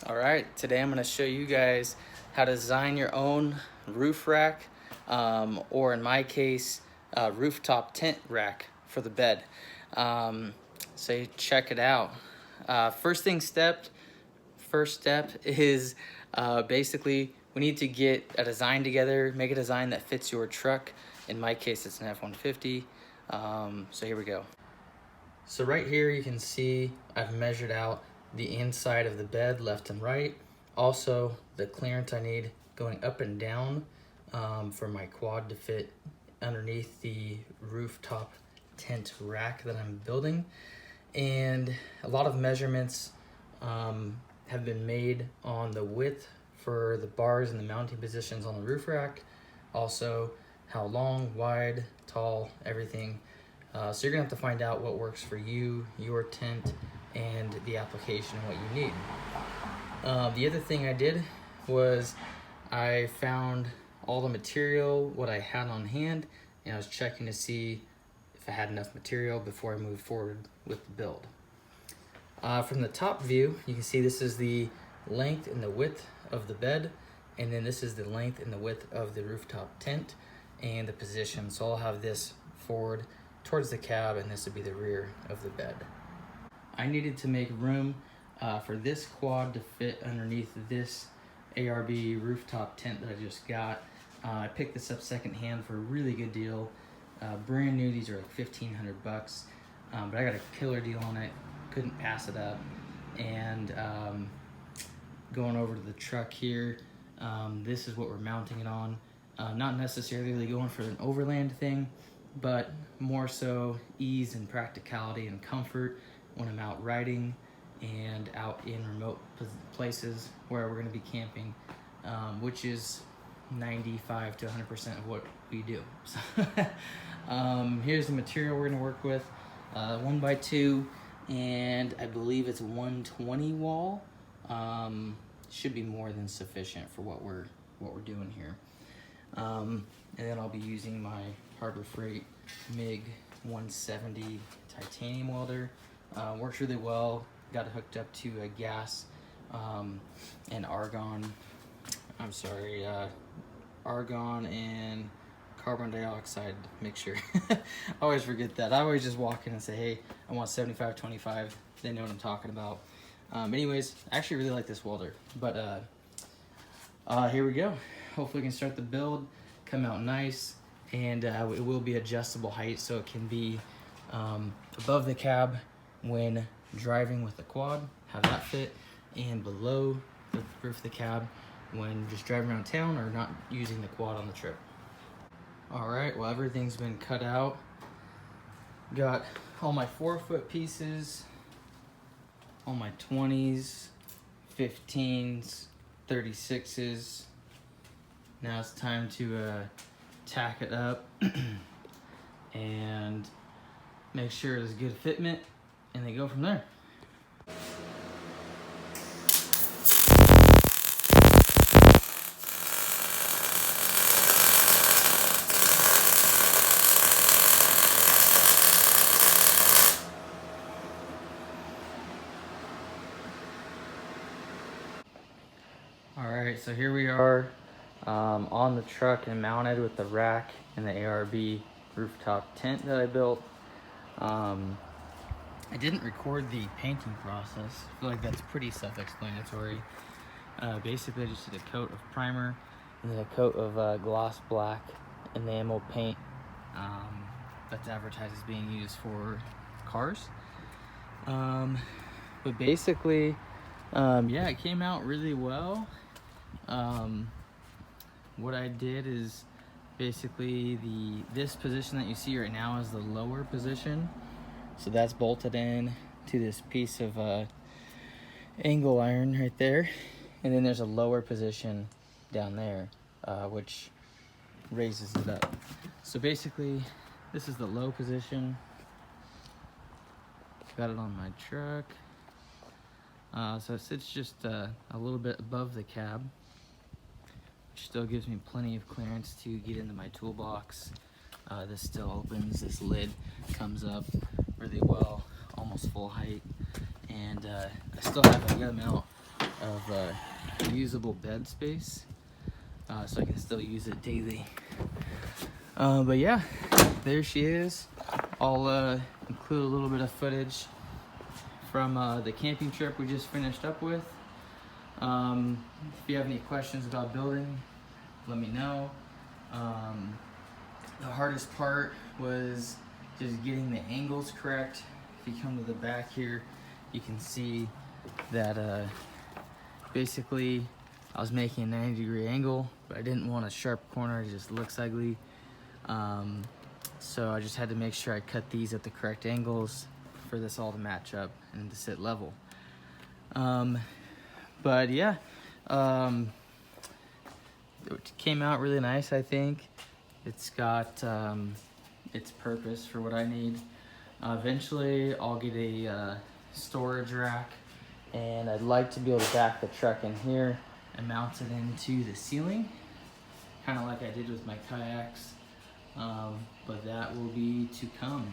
All right, today I'm going to show you guys how to design your own roof rack, or in my case, rooftop tent rack for the bed. So you check it out. First step is basically we need to get a design together, make a design that fits your truck. In my case, it's an F-150. So here we go. So right here you can see I've measured out the inside of the bed left and right. Also the clearance I need going up and down for my quad to fit underneath the rooftop tent rack that I'm building. And a lot of measurements have been made on the width for the bars and the mounting positions on the roof rack. Also how long, wide, tall, everything. So you're gonna have to find out what works for you, your tent, and the application, what you need. The other thing I did was I found all the material, what I had on hand, and I was checking to see if I had enough material before I moved forward with the build. From the top view, you can see this is the length and the width of the bed, and then this is the length and the width of the rooftop tent and the position. So I'll have this forward towards the cab, and this would be the rear of the bed. I needed to make room for this quad to fit underneath this ARB rooftop tent that I just got. I picked this up secondhand for a really good deal. Brand new, these are like 1,500 bucks, but I got a killer deal on it. Couldn't pass it up. And going over to the truck here, this is what we're mounting it on. Not necessarily going for an overland thing, but more so ease and practicality and comfort when I'm out riding and out in remote places where we're going to be camping, which is 95 to 100% of what we do. So here's the material we're going to work with. 1x2, and I believe it's 120 wall. Should be more than sufficient for what we're doing here. And then I'll be using my Harbor Freight MiG 170 titanium welder. Works really well. Got it hooked up to a gas and argon. Argon and carbon dioxide mixture. I always forget that. I always just walk in and say, hey, I want 75-25. They know what I'm talking about. Anyways, I actually really like this welder. But here we go. Hopefully we can start the build, come out nice, and it will be adjustable height, so it can be above the cab when driving with the quad, have that fit, and below the roof of the cab when just driving around town or not using the quad on the trip. All right, well, everything's been cut out. Got all my 4-foot pieces, all my 20s, 15s, 36s. Now it's time to tack it up and make sure it's good fitment, and they go from there. All right, so here we are on the truck and mounted with the rack and the ARB rooftop tent that I built. I didn't record the painting process. I feel like that's pretty self-explanatory. Basically, I just did a coat of primer and then a coat of gloss black enamel paint that's advertised as being used for cars. But basically, yeah, it came out really well. What I did is basically this position that you see right now is the lower position. So that's bolted in to this piece of angle iron right there. And then there's a lower position down there, which raises it up. So basically, this is the low position. Got it on my truck. So it sits just a little bit above the cab, which still gives me plenty of clearance to get into my toolbox. This still opens, this lid comes up really well, almost full height, and I still have a good amount of usable bed space, so I can still use it daily. But yeah, there she is. I'll include a little bit of footage from the camping trip we just finished up with. If you have any questions about building, let me know. The hardest part was just getting the angles correct. If you come to the back here, you can see that basically I was making a 90-degree angle, but I didn't want a sharp corner, it just looks ugly. So I just had to make sure I cut these at the correct angles for this all to match up and to sit level. But yeah, it came out really nice, I think. It's got its purpose for what I need. Eventually I'll get a storage rack, and I'd like to be able to back the truck in here and mount it into the ceiling, kind of like I did with my kayaks, but that will be to come.